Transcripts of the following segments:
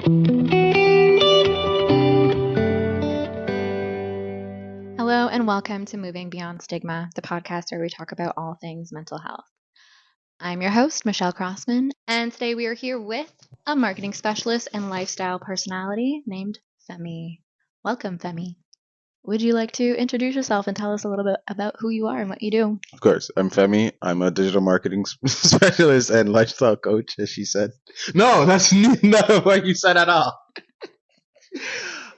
Hello, and welcome to Moving Beyond Stigma, the podcast where we talk about all things mental health. I'm your host, Michelle Crossman, and today we are here with a marketing specialist and lifestyle personality named Femi. Welcome, Femi. Would you like to introduce yourself and tell us a little bit about who you are and what you do? Of course, I'm Femi. I'm a digital marketing specialist and lifestyle coach, as she said. No, that's none of what you said at all.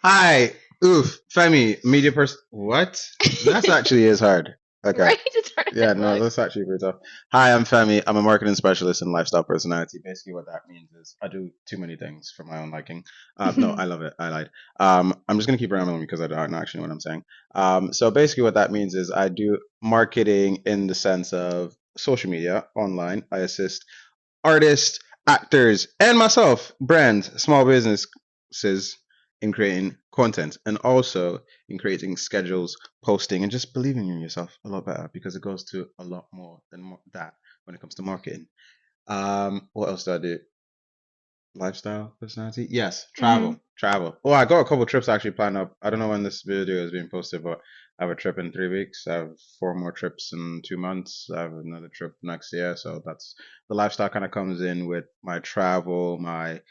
Hi, Femi, media person. What? That's actually is hard. Okay. Right? It's hard. Yeah, no, that's actually pretty tough. Hi, I'm Femi. I'm a marketing specialist and lifestyle personality. Basically, what that means is I do too many things for my own liking. No, I love it. I lied. I'm just gonna keep rambling because I don't actually know what I'm saying. So basically, what that means is I do marketing in the sense of social media, online. I assist artists, actors, and myself, brands, small businesses in creating content and also in creating schedules, posting, and just believing in yourself a lot better because it goes to a lot more than that when it comes to marketing. What else do I do? Lifestyle personality? Yes, travel. Oh, I got a couple trips actually planned up. I don't know when this video is being posted, but I have a trip in 3 weeks. I have 4 more trips in 2 months. I have another trip next year. So that's the lifestyle kind of comes in with my travel, my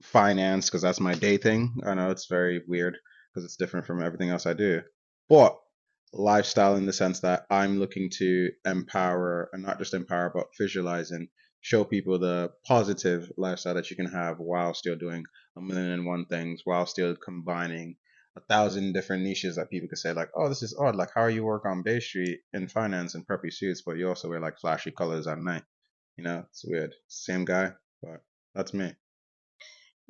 finance, because that's my day thing. I know it's very weird because it's different from everything else I do. But lifestyle in the sense that I'm looking to empower, and not just empower, but visualize and show people the positive lifestyle that you can have while still doing a million and one things, while still combining 1,000 different niches that people could say like, oh, this is odd. Like, how you work on Bay Street in finance and preppy suits, but you also wear like flashy colors at night. You know, it's weird. Same guy, but that's me.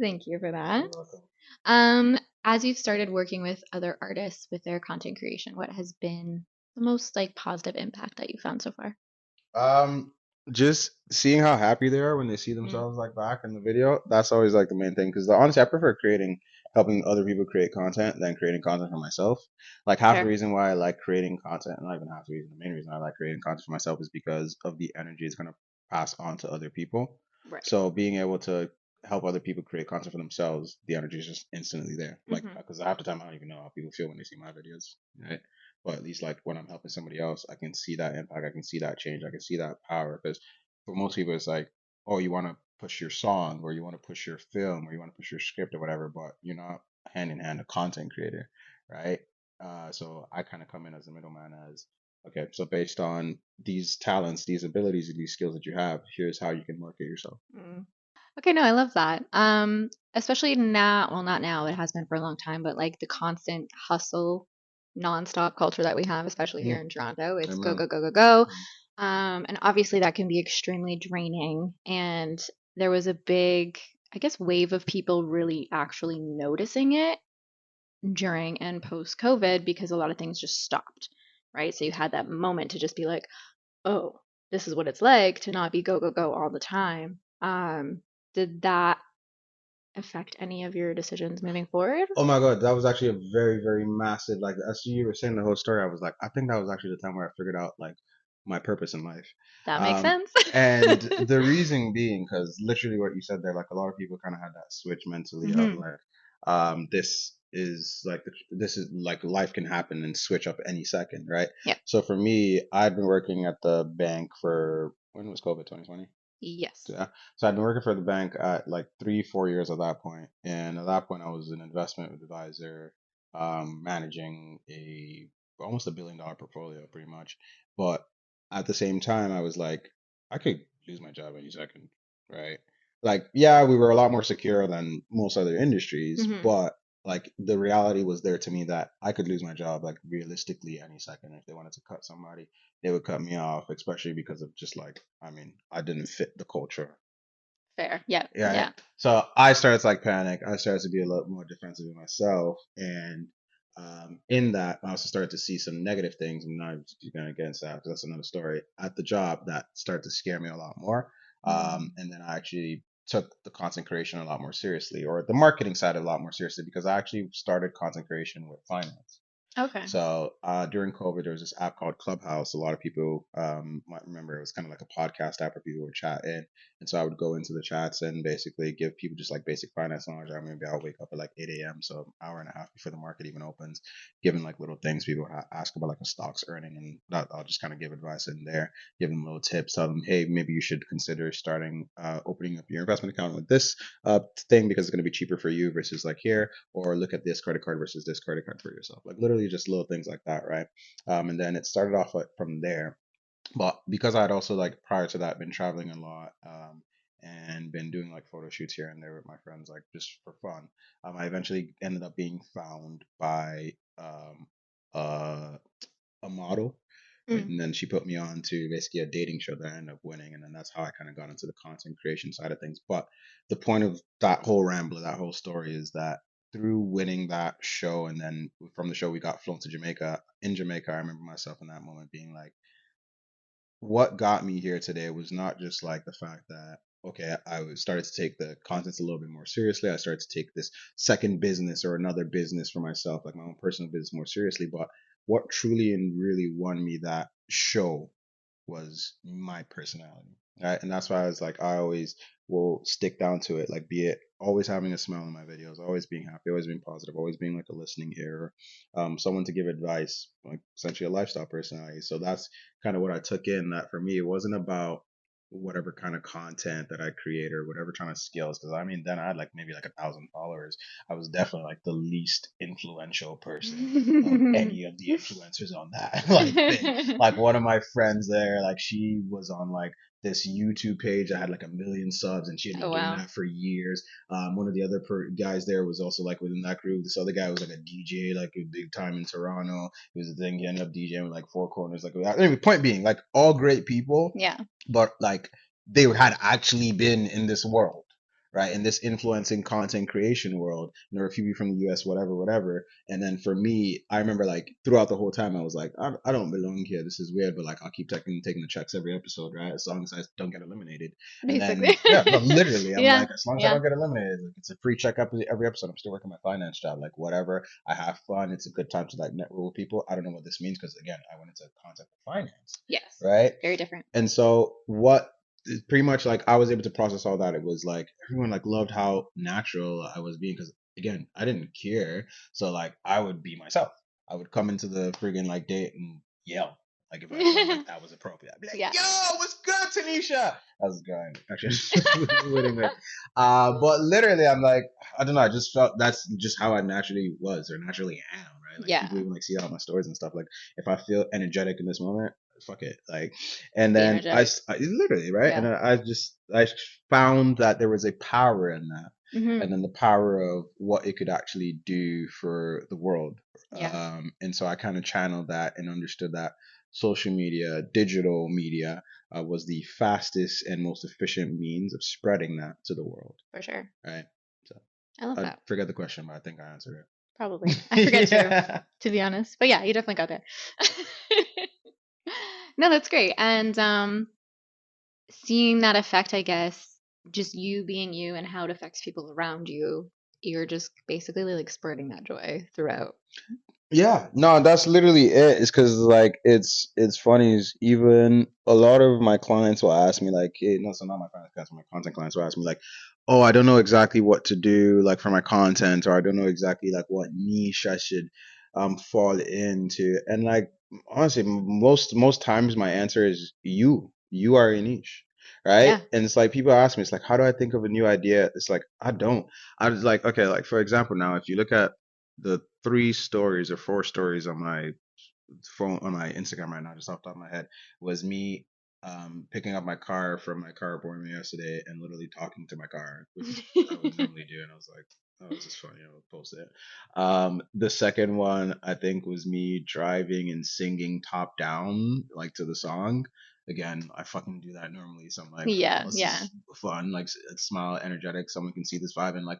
Thank you for that. You're welcome. As you've started working with other artists with their content creation, what has been the most positive impact that you found so far? Just seeing how happy they are when they see themselves like back in the video. That's always like the main thing. Because honestly, I prefer helping other people create content than creating content for myself. Like half the Fair. reason why I like creating content, not even half the reason, the main reason I like creating content for myself is because of the energy it's gonna pass on to other people. Right. So being able to help other people create content for themselves, the energy is just instantly there. Like because half the time I don't even know how people feel when they see my videos, right? But at least like when I'm helping somebody else, I can see that impact, I can see that change, I can see that power. Because for most people, it's like, oh, you want to push your song, or you want to push your film, or you want to push your script, or whatever, but you're not hand in hand a content creator, right? So I kind of come in as a middleman as, okay, so based on these talents, these abilities, and these skills that you have, here's how you can market yourself. Okay, no, I love that. Especially now, well, not now, it has been for a long time, but like the constant hustle, nonstop culture that we have, especially here in Toronto, it's go, go, go, go, go. And obviously that can be extremely draining. And there was a big, I guess, wave of people really actually noticing it during and post COVID because a lot of things just stopped, right? So you had that moment to just be like, oh, this is what it's like to not be go, go, go all the time. Did that affect any of your decisions moving forward? Oh my God, that was actually a very, very massive. Like as you were saying the whole story, I was like, I think that was actually the time where I figured out like my purpose in life. That makes sense. And the reason being, because literally what you said there, like a lot of people kind of had that switch mentally of like, this is like life can happen and switch up any second, right? Yeah. So for me, I'd been working at the bank for when was COVID 2020? Yes. Yeah. So I'd been working for the bank at like 3, 4 years at that point, and at that point I was an investment advisor, managing a almost $1 billion portfolio, pretty much. But at the same time, I was like, I could lose my job any second, right? Like, yeah, we were a lot more secure than most other industries, but like the reality was there to me that I could lose my job like realistically any second if they wanted to cut somebody they would cut me off, especially because of just like, I mean, I didn't fit the culture. Fair. Yeah. Yeah. Yeah. So I started to like panic. I started to be a lot more defensive of myself. And in that, I also started to see some negative things. I'm not going to get into that because that's another story at the job that started to scare me a lot more. And then I actually took the content creation a lot more seriously, or the marketing side a lot more seriously, because I actually started content creation with finance. Okay. So during COVID, there was this app called Clubhouse. A lot of people might remember it was kind of like a podcast app where people would chat in. And so I would go into the chats and basically give people just like basic finance knowledge. I maybe I'll wake up at like 8 a.m. So an hour and a half before the market even opens, giving like little things people ask about like a stock's earning, and that I'll just kind of give advice in there, give them little tips, tell them, hey, maybe you should consider starting opening up your investment account with this thing because it's going to be cheaper for you versus like here, or look at this credit card versus this credit card for yourself. Like literally just little things like that, right? And then it started off like, from there. But because I had also like prior to that been traveling a lot, and been doing like photo shoots here and there with my friends, like just for fun, I eventually ended up being found by uh, a model. Mm. And then she put me on to basically a dating show that I ended up winning. And then that's how I kind of got into the content creation side of things. But the point of that whole ramble, that whole story is that through winning that show, and then from the show, we got flown to Jamaica. In Jamaica, I remember myself in that moment being like, what got me here today was not just like the fact that okay, started to take the contents a little bit more seriously. I started to take this second business or another business for myself, like my own personal business, more seriously. But what truly and really won me that show was my personality, right? And that's why I was like, I always will stick down to it, like be it always having a smile in my videos, always being happy, always being positive, always being like a listening ear, someone to give advice, like essentially a lifestyle personality. So that's kind of what I took in. That for me, it wasn't about whatever kind of content that I create or whatever kind of skills. Because I mean, then I had like maybe like 1,000 followers. I was definitely like the least influential person of any of the influencers on that like thing. Like one of my friends there, like she was on like this YouTube page that had like 1 million subs, and she had Oh been doing wow. that for years. One of the other guys there was also like within that group. This other guy was like a DJ, like a big time in Toronto. He was a thing. He ended up DJing with like Four Corners. Like anyway, point being, like all great people, Yeah. but like they had actually been in this world, right? In this influencing content creation world. And there were a few people from the US, whatever, whatever. And then for me, I remember like throughout the whole time, I was like, I don't belong here. This is weird, but like I'll keep taking the checks every episode, right? As long as I don't get eliminated. And Basically. then, yeah, no, literally, I'm Yeah. like, as long as I Yeah. don't get eliminated, like, it's a free check up every episode. I'm still working my finance job, like whatever. I have fun. It's a good time to like network with people. I don't know what this means because again, I went into content for finance, Yes. right? Very different. And so what pretty much like I was able to process all that. It was like everyone like loved how natural I was being because again, I didn't care. So like I would be myself. I would come into the friggin' like date and yell. Like if I felt like that was appropriate. I'd be like, Yeah. yo, what's good, Tanisha? I was going actually winning with. But literally I'm like, I don't know, I just felt that's just how I naturally was or naturally am, right? Like Yeah. people even like see that on my stories and stuff. Like if I feel energetic in this moment, fuck it. Like and Be then energetic. literally right, and Yeah. I found that there was a power in that, Mm-hmm. and then the power of what it could actually do for the world. Yeah. And so I kind of channeled that and understood that social media, digital media, was the fastest and most efficient means of spreading that to the world, For sure. right? So I love I that. forget the question, but I think I answered Probably. I forget it. too, Yeah. to be honest. But yeah, you definitely got there. No, that's great. And seeing that effect, I guess, just you being you and how it affects people around you, you're just basically like spreading that joy throughout. Yeah, no, that's literally it. It's because like it's funny. Is even a lot of my clients will ask me like, hey, no, so not my clients, my content clients will ask me like, oh, I don't know exactly what to do like for my content, or I don't know exactly like what niche I should fall into. And like honestly, most times my answer is you are a niche, right? Yeah. And it's like people ask me, it's like, how do I think of a new idea? It's like I don't. I was like, okay, like for example, now if you look at the 3 stories or 4 stories on my phone on my Instagram right now, just off the top of my head, was me picking up my car from my car appointment yesterday and literally talking to my car, which is I would normally do, and I was like, oh, this is funny, I'll post it. The second one I think was me driving and singing top down like to the song. Again, I fucking do that normally, so I'm like, Yeah. oh, this Yeah. is fun, like smile, energetic, someone can see this vibe and like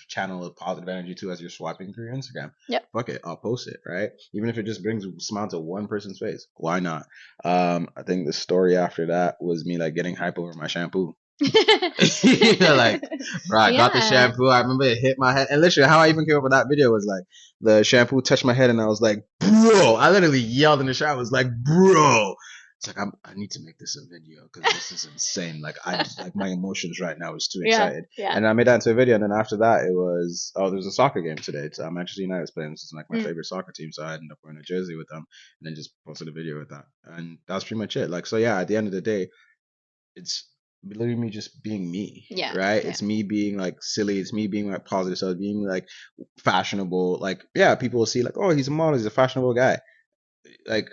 channel of positive energy to as you're swiping through your Instagram. Yep. Fuck it, I'll post it, right? Even if it just brings a smile to one person's face, why not? I think the story after that was me like getting hype over my shampoo. Like, bro, I got the Yeah. shampoo. I remember it hit my head. And literally, how I even came up with that video was like, the shampoo touched my head, and I was like, bro. I literally yelled in the shower. I was like, bro. It's like, I need to make this a video because this is insane. Like, I just, like, my emotions right now is too Yeah. excited. Yeah. And I made that into a video. And then after that, it was, oh, there's a soccer game today. It's Manchester United is playing. This is like my favorite soccer team. So I ended up wearing a jersey with them and then just posted a video with that. And that's pretty much it. Like, so yeah, at the end of the day, it's literally me just being me. Yeah. Right? Yeah. It's me being like silly. It's me being like positive. So being like fashionable. Like, yeah, people will see like, oh, he's a model. He's a fashionable guy. Like,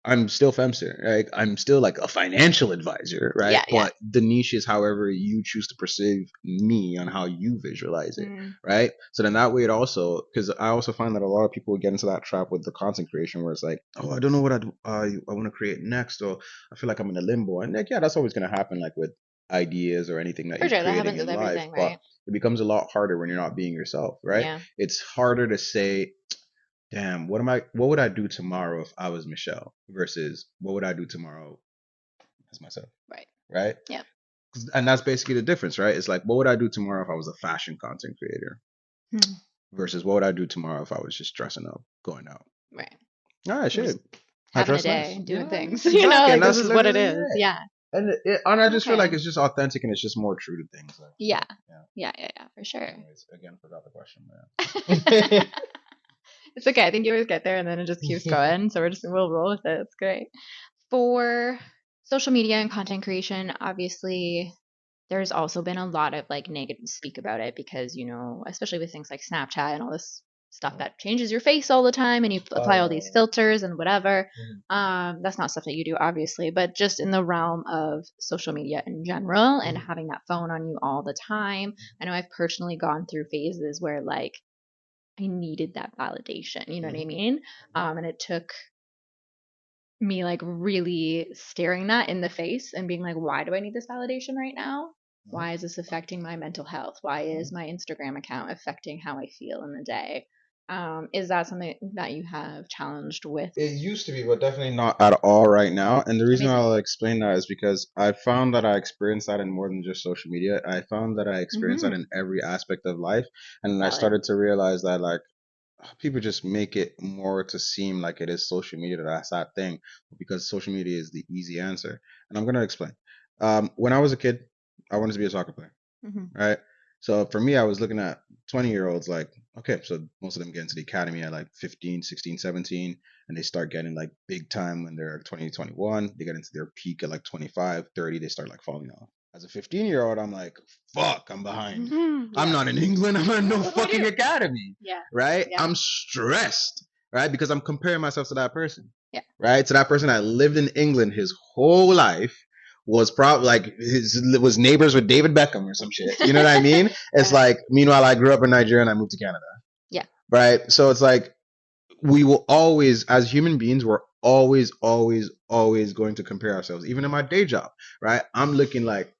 I'm still Femster. Like, I'm still like a financial advisor, right? Yeah, yeah. But the niche is however you choose to perceive me on how you visualize it, right? So then that way it also, because I also find that a lot of people get into that trap with the content creation where it's like, oh, I don't know what I want to create next, or I feel like I'm in a limbo. And like, yeah, that's always going to happen, like with ideas or anything that For you're sure, that creating happens in with life. everything, But right? it becomes a lot harder when you're not being yourself, right? Yeah. It's harder to say, damn, what would I do tomorrow if I was Michelle versus what would I do tomorrow as myself? Right. Right? Yeah. And that's basically the difference, right? It's like, what would I do tomorrow if I was a fashion content creator versus what would I do tomorrow if I was just dressing up, going out? Right. All right, shit. Having a day, doing things. Exactly. You know, like That's this is what it literally is. it. Yeah. And I just feel like it's just authentic and it's just more true to things. Like, Yeah, for sure. Anyways, again, forgot the question, man. It's okay. I think you always get there and then it just keeps going. So we'll roll with it. It's great. For social media and content creation, obviously there's also been a lot of like negative speak about it because, you know, especially with things like Snapchat and all this stuff that changes your face all the time and you apply all these filters and whatever. That's not stuff that you do, obviously, but just in the realm of social media in general and having that phone on you all the time. I know I've personally gone through phases where like I needed that validation, you know what I mean? And it took me like really staring that in the face and being like, why do I need this validation right now? Why is this affecting my mental health? Why is my Instagram account affecting how I feel in the day? Is that something that you have challenged with? It used to be, but definitely not at all right now. And the reason Amazing. I'll explain that is because I found that I experienced that in more than just social media. I found that I experienced that in every aspect of life. And then I started to realize that like people just make it more to seem like it is social media that's that thing because social media is the easy answer. And I'm gonna explain. When I was a kid, I wanted to be a soccer player, right? So for me, I was looking at 20-year-olds like, okay, so most of them get into the academy at like 15, 16, 17, and they start getting like big time when they're 20, 21. They get into their peak at like 25, 30, they start like falling off. As a 15-year-old, I'm like, fuck, I'm behind. I'm not in England. I'm in no fucking academy. Yeah. Right? Yeah. I'm stressed, right? Because I'm comparing myself to that person. Yeah. Right? To that person that lived in England his whole life, was probably like was neighbors with David Beckham or some shit. You know what I mean? It's like, meanwhile, I grew up in Nigeria and I moved to Canada. Yeah. Right? So it's like, we will always, as human beings, we're always going to compare ourselves. Even in my day job, right? I'm looking like,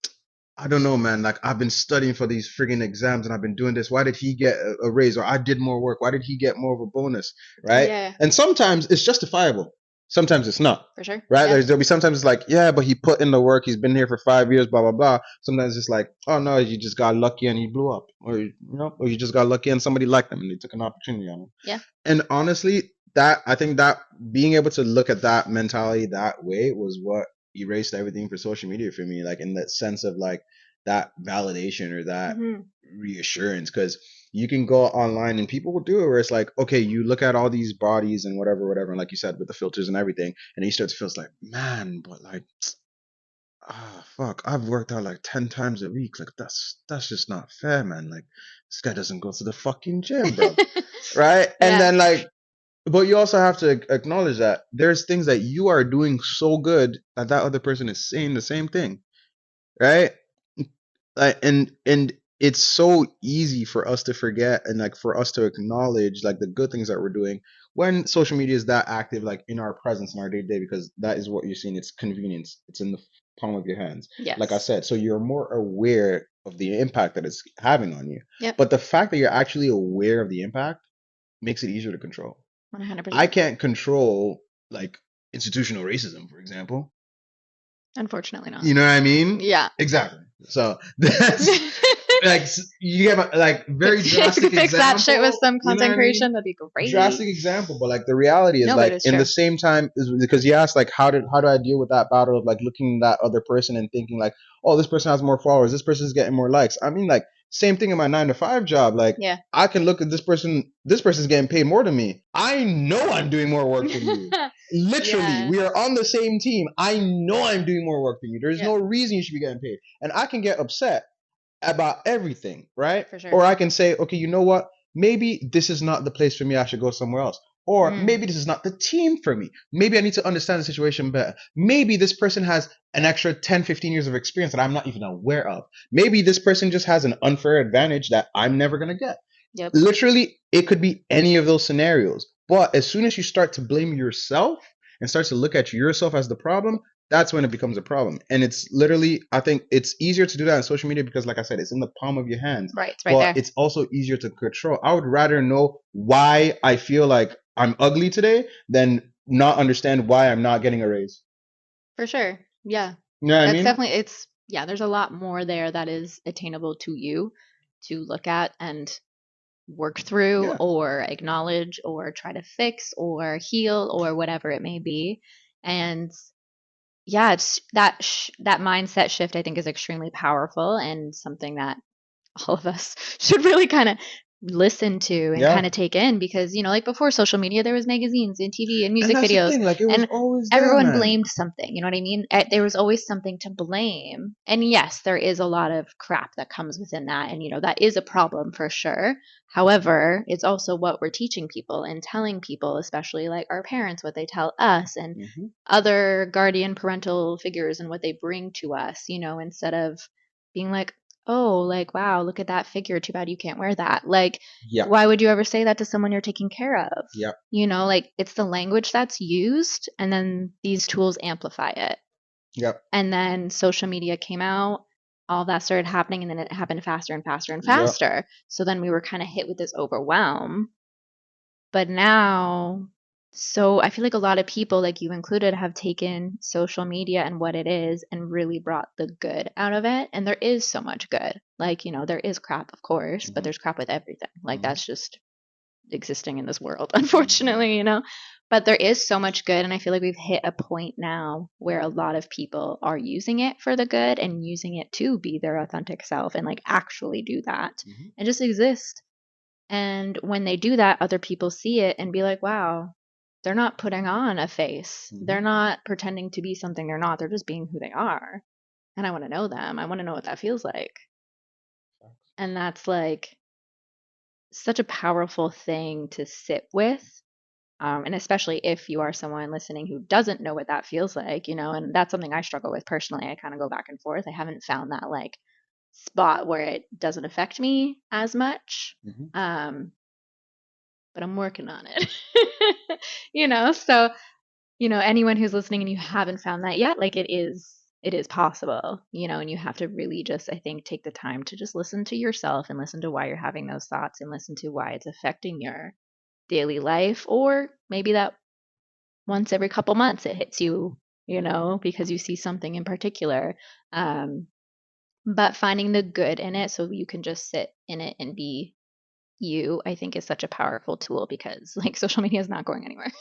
I don't know, man. Like, I've been studying for these friggin' exams and I've been doing this. Why did he get a raise? Or I did more work. Why did he get more of a bonus? Right? Yeah. And sometimes it's justifiable. Sometimes it's not. For sure. Right? Yeah. There'll be sometimes it's like, yeah, but he put in the work. He's been here for 5 years, blah, blah, blah. Sometimes it's like, oh no, you just got lucky and he blew up. Or, you know, or you just got lucky and somebody liked him and they took an opportunity on him. Yeah. And honestly, I think that being able to look at that mentality that way was what erased everything for social media for me. Like, in that sense of like that validation or that reassurance. Because you can go online and people will do it where it's like, okay, you look at all these bodies and whatever, and like you said, with the filters and everything, and then you start to feel like, man, but like, fuck, I've worked out like 10 times a week. Like, that's just not fair, man. Like, this guy doesn't go to the fucking gym, bro. Right? And then like, but you also have to acknowledge that there's things that you are doing so good that that other person is saying the same thing, right? Like, and it's so easy for us to forget and like for us to acknowledge like the good things that we're doing when social media is that active, like in our presence in our day to day, because that is what you're seeing. It's convenience. It's in the palm of your hands. Yes. Like I said, so you're more aware of the impact that it's having on you. Yep. But the fact that you're actually aware of the impact makes it easier to control. 100%. I can't control like institutional racism, for example. Unfortunately not. You know what I mean? Yeah. Exactly. So that's like you get like very drastic Fix that shit with example. some You know what content I mean? creation. That'd be great. Drastic example, but like the reality is No, but like it's in the true. same time is because you asked like how do I deal with that battle of like looking at that other person and thinking like, oh, this person has more followers, this person's getting more likes. I mean, like same thing in my 9 to 5 job. Like Yeah. I can look at this person's getting paid more than me. I know I'm doing more work than you. Literally, Yeah. we are on the same team. I know I'm doing more work than you. There's Yeah. no reason you should be getting paid. And I can get upset about everything, right? For sure. Or I can say, okay, you know what? Maybe this is not the place for me. I should go somewhere else. Or maybe this is not the team for me. Maybe I need to understand the situation better. Maybe this person has an extra 10, 15 years of experience that I'm not even aware of. Maybe this person just has an unfair advantage that I'm never going to get. Yep. Literally, it could be any of those scenarios. But as soon as you start to blame yourself and start to look at yourself as the problem, that's when it becomes a problem. And it's literally, I think it's easier to do that on social media because, like I said, it's in the palm of your hands. Right. It's right But there. it's also easier to control. I would rather know why I feel like I'm ugly today than not understand why I'm not getting a raise. For sure. Yeah. You know what I That's mean? definitely, there's a lot more there that is attainable to you to look at and work through Yeah. or acknowledge or try to fix or heal or whatever it may be. And yeah, it's that that mindset shift I think is extremely powerful and something that all of us should really kind of listen to and Yeah. kind of take in because like before social media there was magazines and TV and And music that's the videos thing, like it was and always there, everyone man. blamed something, you know what I mean? There was always something to blame. And yes, there is a lot of crap that comes within that and that is a problem for sure. However, it's also what we're teaching people and telling people, especially like our parents, what they tell us and other guardian parental figures and what they bring to us, instead of being like, oh, like, wow, look at that figure. Too bad you can't wear that. Like, Yeah. why would you ever say that to someone you're taking care of? Yeah. Like it's the language that's used, and then these tools amplify it. Yep. And then social media came out, all that started happening, and then it happened faster and faster and faster. Yep. So then we were kind of hit with this overwhelm. But now, so I feel like a lot of people, like you included, have taken social media and what it is and really brought the good out of it. And there is so much good. Like, there is crap, of course, but there's crap with everything. Like, that's just existing in this world, unfortunately, But there is so much good. And I feel like we've hit a point now where a lot of people are using it for the good and using it to be their authentic self and like actually do that and just exist. And when they do that, other people see it and be like, wow, they're not putting on a face. They're not pretending to be something they're not. They're just being who they are. And I want to know them. I want to know what that feels like. And that's like such a powerful thing to sit with. And especially if you are someone listening who doesn't know what that feels like, and that's something I struggle with personally. I kind of go back and forth. I haven't found that like spot where it doesn't affect me as much. But I'm working on it. So, anyone who's listening and you haven't found that yet, like it is possible, and you have to really just, I think, take the time to just listen to yourself and listen to why you're having those thoughts and listen to why it's affecting your daily life. Or maybe that once every couple months it hits you, because you see something in particular. But finding the good in it so you can just sit in it and be you, I think, is such a powerful tool because like social media is not going anywhere.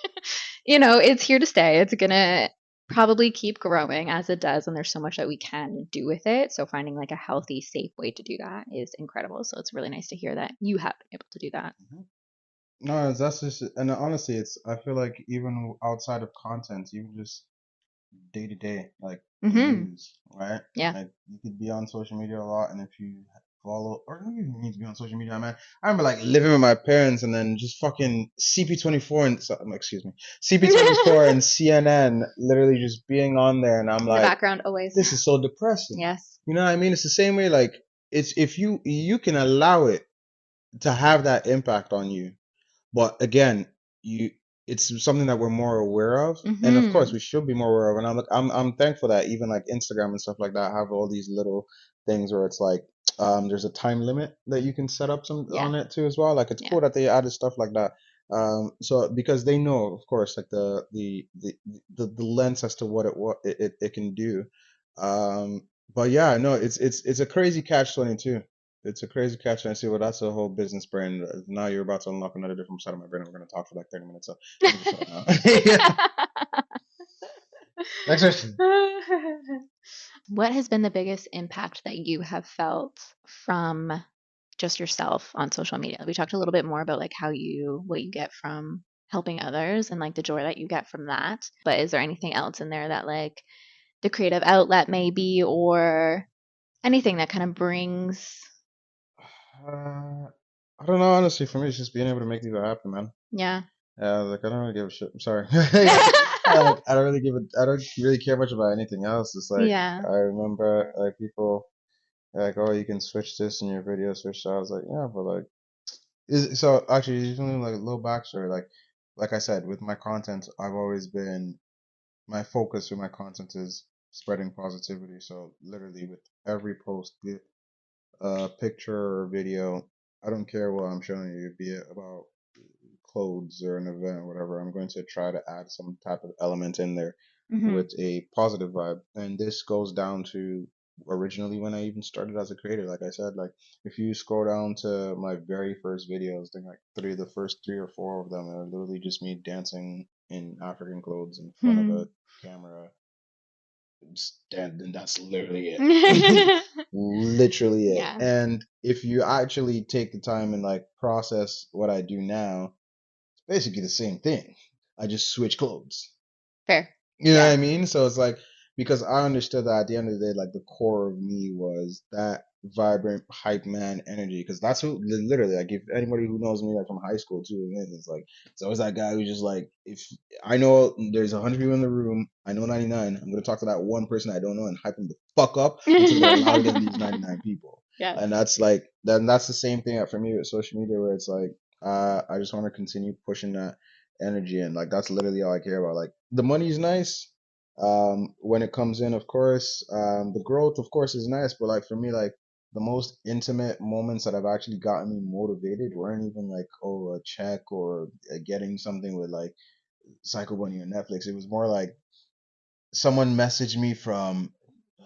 It's here to stay. It's gonna probably keep growing as it does, and there's so much that we can do with it. So finding like a healthy, safe way to do that is incredible. So it's really nice to hear that you have been able to do that. No, that's just, and honestly, it's, I feel like even outside of content, even just day to day, like news, right? Yeah. Like you could be on social media a lot, and if you follow, or you don't even need to be on social media, man. I remember like living with my parents and then just fucking CP24 and excuse me, CP24 and CNN, literally just being on there, and I'm In like, the background always. this is so depressing. Yes. You know what I mean? It's the same way. Like it's, if you can allow it to have that impact on you, but again, it's something that we're more aware of, and of course we should be more aware of. And I'm thankful that even like Instagram and stuff like that have all these little things where it's like there's a time limit that you can set up some on it too as well. Like it's cool that they added stuff like that. So because they know, of course, like the lengths as to what it can do. But yeah, no, it's a crazy catch 22. It's a crazy catch 22. Well, that's a whole business brain. Now you're about to unlock another different side of my brain, and we're gonna talk for like 30 minutes. So let me just shut up now. Yeah. Next question. What has been the biggest impact that you have felt from just yourself on social media? We talked a little bit more about like what you get from helping others and like the joy that you get from that. But is there anything else in there that like the creative outlet maybe or anything that kind of brings I don't know. Honestly, for me, it's just being able to make people happy, man. yeah. Yeah, like I don't really give a shit. I'm sorry. I don't really give a. I don't really care much about anything else. It's like Yeah. I remember like people like, oh, you can switch this in your video, switch that. I was like, yeah, but like, so actually, even like a little backstory. Like I said, with my content, I've always been my focus with my content is spreading positivity. So literally, with every post, be it a picture or video, I don't care what I'm showing you, be it about clothes or an event or whatever, I'm going to try to add some type of element in there Mhm. with a positive vibe. And this goes down to originally when I even started as a creator. Like I said, like if you scroll down to my very first videos, I think like the first three or four of them are literally just me dancing in African clothes in front of a Mhm. camera. And that's literally it. Literally it. Yeah. And if you actually take the time and like process what I do now, basically the same thing. I just switch clothes. Fair. You know what I Yeah. mean? So it's like because I understood that at the end of the day, like the core of me was that vibrant hype man energy. Because that's who literally like if anybody who knows me like from high school too, it's like it's always that guy who's just like if I know there's 100 people in the room, I know 99. I'm gonna talk to that one person I don't know and hype them the fuck up until they're louder than these 99 people. Yeah. And that's like then that's the same thing for me with social media where it's like I just want to continue pushing that energy and like that's literally all I care about. Like the money's nice when it comes in, of course. The growth, of course, is nice, but like for me, like the most intimate moments that have actually gotten me motivated weren't even like oh a check or getting something with like Psycho Bunny or Netflix. It was more like someone messaged me from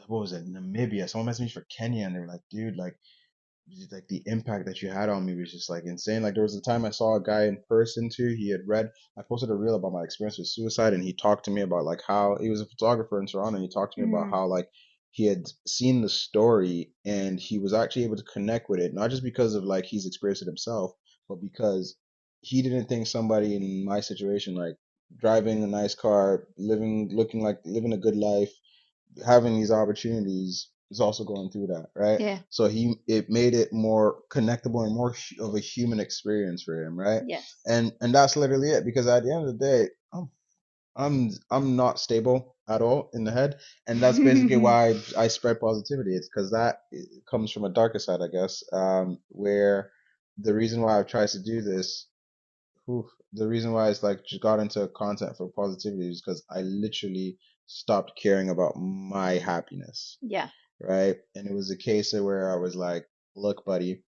what was it, Namibia. Someone messaged me for Kenya, and they were like, dude, like the impact that you had on me was just like insane. Like there was a time I saw a guy in person too. He had read I posted a reel about my experience with suicide and he talked to me about like how he was a photographer in Toronto and he talked to me about Mhm. how like he had seen the story and he was actually able to connect with it, not just because of like he's experienced it himself, but because he didn't think somebody in my situation like driving a nice car, looking like living a good life having these opportunities is also going through that, right? Yeah. So it made it more connectable and more of a human experience for him, right? Yes. And that's literally it because at the end of the day, I'm not stable at all in the head, and that's basically why I spread positivity. It's because that it comes from a darker side, I guess, where the reason why I've tried to do this Oof. The reason why it's like just got into content for positivity is because I literally stopped caring about my happiness, Yeah. right? And it was a case of where I was like, look, buddy,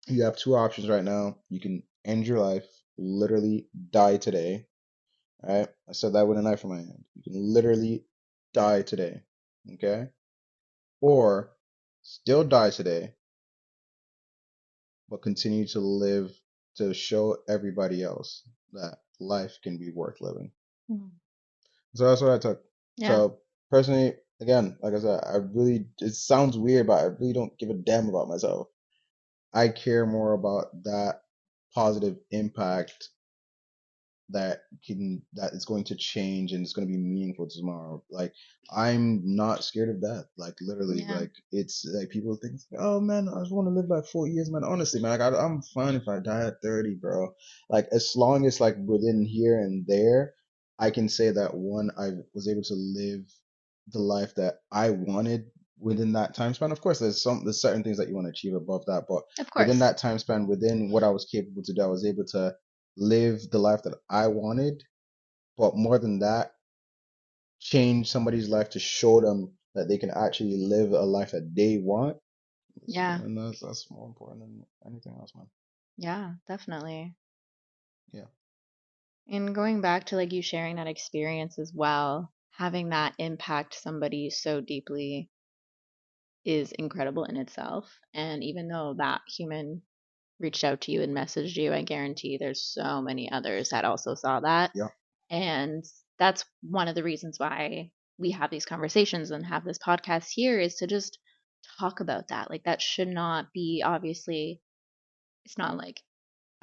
you have two options right now. You can end your life, literally die today, right? I said that with a knife in my hand. You can literally die today, okay? Or still die today, but continue to live to show everybody else that life can be worth living. Mhm. So that's what I took. Yeah. So personally, again, like I said, I really it sounds weird, but I really don't give a damn about myself. I care more about that positive impact that is going to change and it's going to be meaningful tomorrow. Like I'm not scared of that. Like literally, Yeah. like it's like people think, oh man, I just want to live like 4 years, man. Honestly, man, like I'm fine if I die at 30, bro. Like as long as like within here and there, I can say that one, I was able to live the life that I wanted within that time span. Of course, there's certain things that you want to achieve above that, but Of within course. that time span, within what I was capable to do, I was able to live the life that I wanted, but more than that, change somebody's life to show them that they can actually live a life that they want. Yeah. And that's more important than anything else, man. Yeah, definitely. Yeah. And going back to like you sharing that experience as well, having that impact somebody so deeply is incredible in itself. And even though that human reached out to you and messaged you, I guarantee there's so many others that also saw that. Yeah. And that's one of the reasons why we have these conversations and have this podcast here, is to just talk about that. Like, that should not be, obviously, it's not like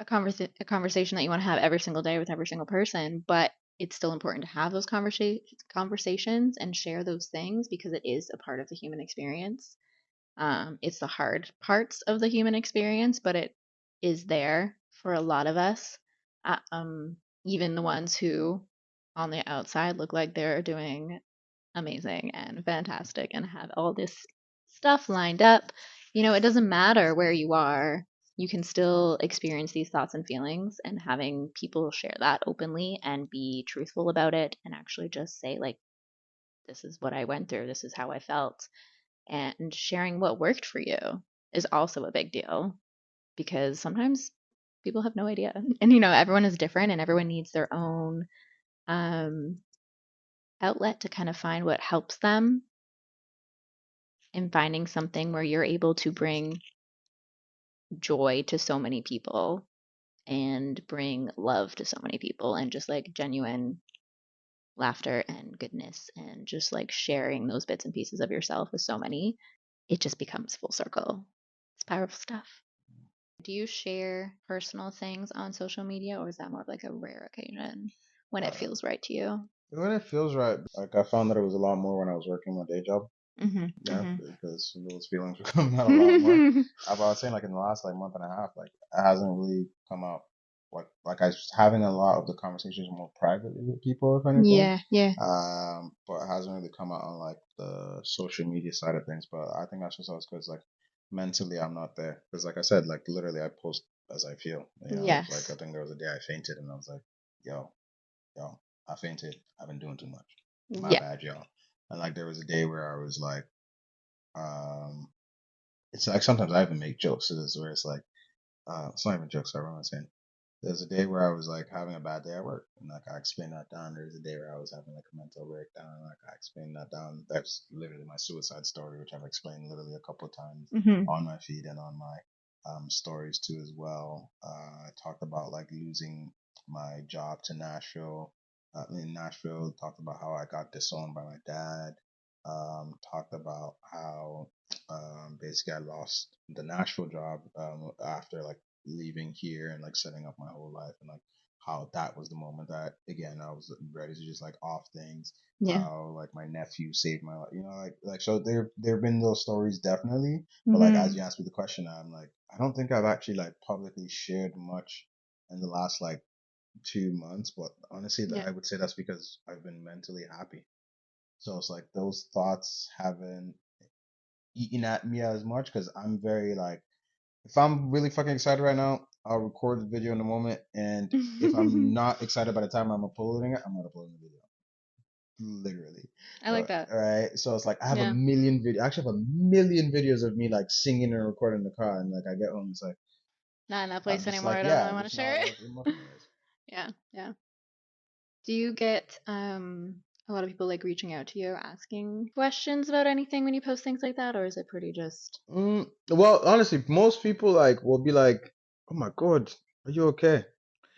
a conversation that you want to have every single day with every single person, but it's still important to have those conversations and share those things, because it is a part of the human experience. It's the hard parts of the human experience, but it is there for a lot of us. Even the ones who on the outside look like they're doing amazing and fantastic and have all this stuff lined up. It doesn't matter where you are. You can still experience these thoughts and feelings, and having people share that openly and be truthful about it and actually just say, like, this is what I went through, this is how I felt, and sharing what worked for you is also a big deal, because sometimes people have no idea. And everyone is different, and everyone needs their own um, outlet to kind of find what helps them, and finding something where you're able to bring joy to so many people and bring love to so many people, and just like genuine laughter and goodness, and just like sharing those bits and pieces of yourself with so many, it just becomes full circle. It's powerful stuff. Do you share personal things on social media, or is that more of like a rare occasion when it Uh, feels right to you? when it feels right, like I found that it was a lot more when I was working my day job. Mm-hmm. Yeah, Mm-hmm. because those feelings were coming out a lot more. I was saying, like in the last like month and a half, like it hasn't really come out. Like I was having a lot of the conversations more privately with people, if anything. Yeah, yeah. But it hasn't really come out on like the social media side of things. But I think that's just because like mentally I'm not there. Because like I said, like literally I post as I feel. Like Yes. I think there was a day I fainted and I was like, yo, I fainted. I've been doing too much. My Yeah. bad, y'all. And like there was a day where I was like, um, it's like sometimes I even make jokes to this where it's like, it's not even jokes. Sorry, what am I saying? There's a day where I was like having a bad day at work, and like I explained that down. There's a day where I was having like a mental breakdown, and like I explained that down. That's literally my suicide story, which I've explained literally a couple of times Mm-hmm. on my feed and on my stories too as well. I talked about like losing my job to Nashville. In Nashville, talked about how I got disowned by my dad. Talked about how basically I lost the Nashville job after like leaving here and like setting up my whole life, and like how that was the moment that again I was ready to just like off things. Yeah. How like my nephew saved my life, like so there have been those stories definitely, but like as Mm-hmm. you asked me the question, I'm like I don't think I've actually like publicly shared much in the last like 2 months, but honestly Yeah. I would say that's because I've been mentally happy. So it's like those thoughts haven't eaten at me as much because I'm very like if I'm really fucking excited right now, I'll record the video in the moment. And if I'm not excited by the time I'm uploading it, I'm not uploading the video. Literally. I like that. All right. So it's like I have a Yeah. million video. I actually have a million videos of me like singing and recording in the car, and like I get home, it's like Not in that I'm place just anymore. like I don't really yeah, want to just share not it. like emotional. Yeah. Yeah. Do you get a lot of people like reaching out to you asking questions about anything when you post things like that, or is it pretty just Well, honestly, most people like will be like, "Oh my God, are you okay?"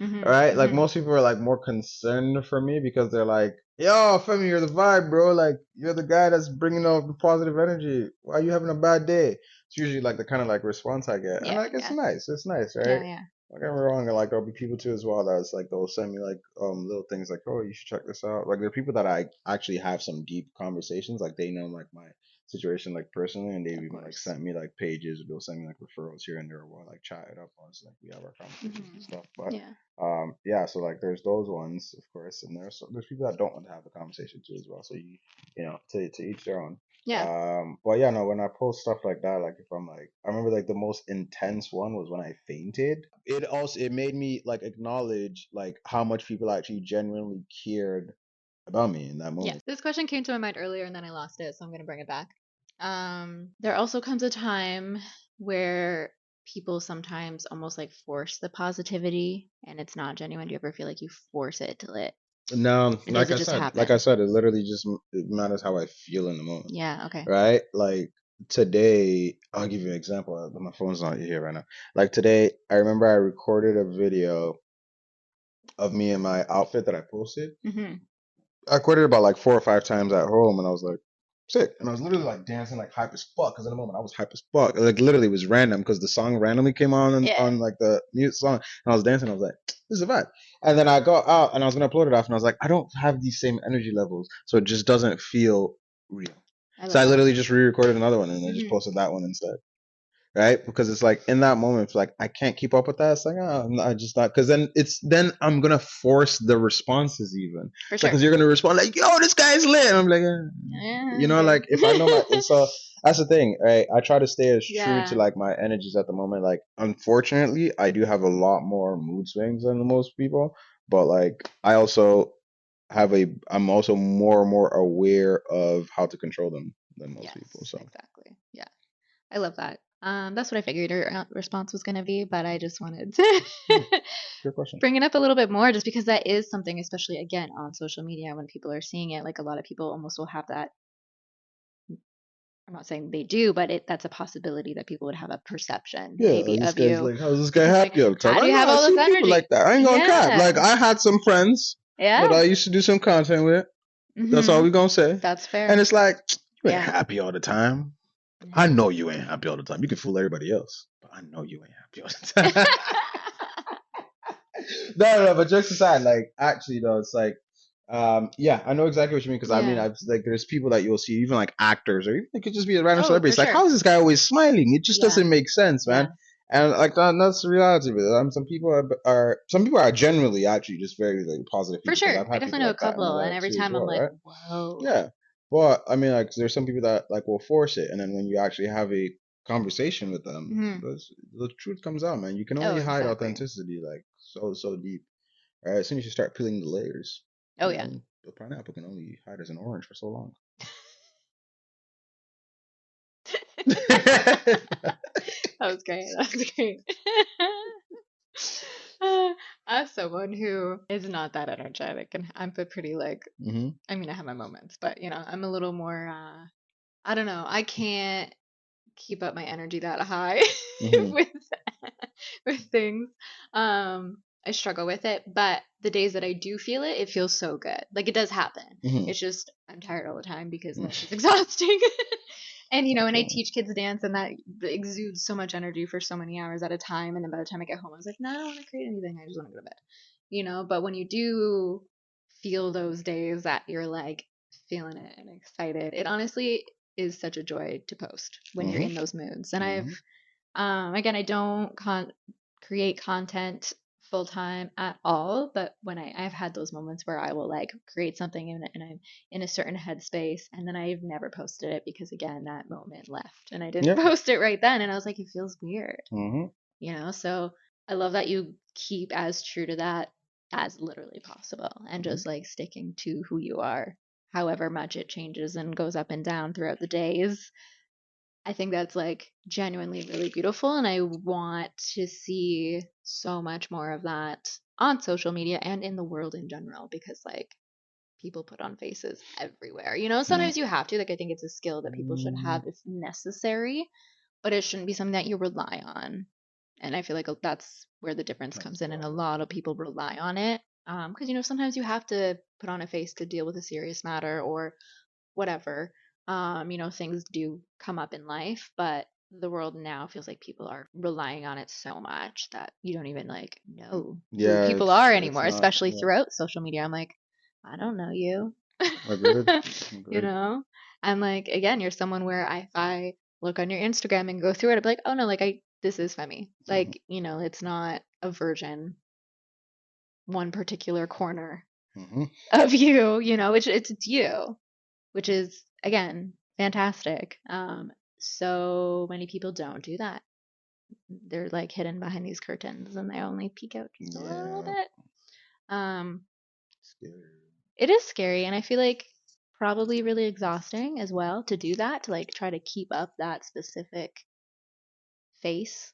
All mm-hmm. right, like Mm-hmm. most people are like more concerned for me because they're like, "Yo, Femi, you're the vibe, bro. Like you're the guy that's bringing out the positive energy. Why are you having a bad day?" It's usually like the kind of like response I get, and Yeah, like it's yeah. nice. It's nice, Yeah, right? yeah. Don't get me wrong. Like there'll be people too as well that's like they'll send me like little things like, "Oh, you should check this out." Like there are people that I actually have some deep conversations. Like they know like my situation like personally, and they've Of even like course. sent me like pages. They'll send me like referrals here and there, or like chat it up once like we have our conversations and Mm-hmm. stuff. But Yeah. yeah, so like there's those ones, of course, and there's people that don't want to have the conversation too as well. So to each their own. Yeah. But yeah, no, when I post stuff like that, like if I'm like, I remember like the most intense one was when I fainted. It made me like acknowledge like how much people actually genuinely cared about me in that Yes. moment. This question came to my mind earlier and then I lost it, so I'm gonna bring it back. There also comes a time where people sometimes almost like force the positivity and it's not genuine. Do you ever feel like you force it till it, No, or does it just like I happen? said, it literally just it matters how I feel in the moment, Yeah, okay. right? Like today, I'll give you an example. My phone's not here right now. Like today, I remember I recorded a video of me in my outfit that I posted. Hmm. I recorded about like 4 or 5 times at home, and I was like, sick. And I was literally like dancing like hype as fuck. Because in the moment I was hype as fuck. Like literally it was random because the song randomly came Yeah. on like the mute song, and I was dancing. I was like, this is a vibe. And then I got out and I was gonna upload it off, and I was like, I don't have these same energy levels, so it just doesn't feel real. I So love I that. literally just re-recorded another one, and I just Hmm. posted that one instead. Right? Because it's like in that moment, it's like I can't keep up with that. It's like, oh, I just not. Because then I'm gonna force the responses even. For It's like, sure. because you're gonna respond like, yo, this guy's lit. And I'm like, Yeah, okay. like if I know my, so that's the thing, right? I try to stay as true to Yeah, like my energies at the moment. Like, unfortunately, I do have a lot more mood swings than most people, but like I also I'm also more and more aware of how to control them than most people. yes, So, exactly. Yeah, I love that. That's what I figured your response was going to be, but I just wanted to yeah, good question. bring it up a little bit more just because that is something, especially again on social media, when people are seeing it, like a lot of people almost will have that. I'm not saying they do, but that's a possibility that people would have a perception Yeah, maybe like this of guy's you like, how's this guy because, like, happy all the time? how do I you have know, I've all this seen people like energy? that. I ain't gonna cap. Like, Yeah, I had some friends that yeah. I used to do some content with. That's all Hmm. we gonna say. That's And fair. it's like, you ain't Yeah. happy all the time. I Yeah. know you ain't happy all the time. You can fool everybody else, but I know you ain't happy all the time. No, but jokes aside, like, actually, though, it's like, yeah, I know exactly what you mean because I mean, Yeah. I've like, there's people that you'll see, even like actors, or even it could just be a random Oh, celebrity. for It's like, sure. how is this guy always smiling? It just Yeah. doesn't make sense, Yeah. man. And like that's the reality of it. Some people are generally actually just very like positive For people because sure. I've I had definitely people know a like that in my couple, and life every too as time I'm well, like, right? whoa. Yeah, but I mean, like, there's some people that like will force it, and then when you actually have a conversation with them, Hmm. the truth comes out, man. You can Oh, only hide exactly. authenticity like so deep. Right? As soon as you start peeling the layers, Oh, yeah. the pineapple can only hide as an orange for so long. That was great. That was great. As someone who is not that energetic, and I'm a pretty like, Hmm. I mean, I have my moments, but I'm a little more, I don't know, I can't keep up my energy that high Hmm. with with things. I struggle with it, but the days that I do feel it, it feels so good. Like it does happen. Hmm. It's just I'm tired all the time because life is exhausting. And I and I feel teach kids dance, and that exudes so much energy for so many hours at a time. And then by the time I get home, I was like, no, I don't want to create anything. I just want to go to bed. But when you do feel those days that you're like feeling it and excited, it honestly is such a joy to post when you're hmm. in those moods. And Hmm. again, I don't create content full time at all, but when I've had those moments where I will like create something and I'm in a certain headspace, and then I've never posted it because again, that moment left and I didn't Yep. post it right then. And I was like, it feels weird, Hmm. So I love that you keep as true to that as literally possible and Hmm. just like sticking to who you are, however much it changes and goes up and down throughout the days. I think that's like genuinely really beautiful. And I want to see so much more of that on social media and in the world in general because, like, people put on faces everywhere. Sometimes you have to. Like, I think it's a skill that people should Hmm. have if necessary, but it shouldn't be something that you rely on. And I feel like that's where the difference That's comes in. And a valid. lot of people rely on it. Because, sometimes you have to put on a face to deal with a serious matter or whatever. Things do come up in life, but the world now feels like people are relying on it so much that you don't even like know who Yeah, people are it's anymore, not. especially Yeah, throughout social media. I'm like, I don't know you. agreed. you Agreed. know? And like again, you're someone where if I look on your Instagram and go through it, I'd be like, oh no, like I this is Femi. Hmm. Like, it's not a version, one particular corner Hmm. of you, it's you, which is again fantastic. So many people don't do that. They're like hidden behind these curtains and they only peek out just a little Yeah, bit. Um, scary. it is scary, and I feel like probably really exhausting as well to do that, to like try to keep up that specific face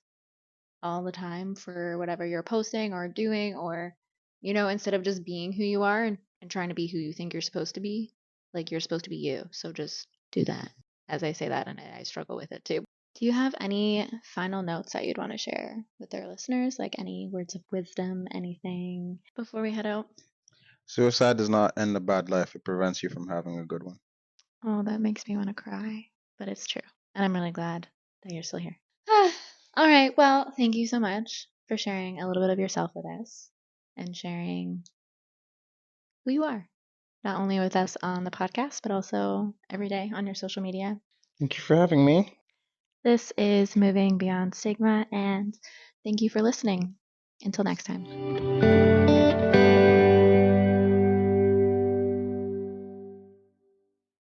all the time for whatever you're posting or doing, or instead of just being who you are and trying to be who you think you're supposed to be, like you're supposed to be you. So just do that as I say that, and I struggle with it too. Do you have any final notes that you'd want to share with our listeners? Like any words of wisdom, anything before we head out? Suicide does not end a bad life. It prevents you from having a good one. Oh, that makes me want to cry, but it's true. And I'm really glad that you're still here. All right. Well, thank you so much for sharing a little bit of yourself with us and sharing who you are, not only with us on the podcast, but also every day on your social media. Thank you for having me. This is Moving Beyond Stigma, and thank you for listening. Until next time.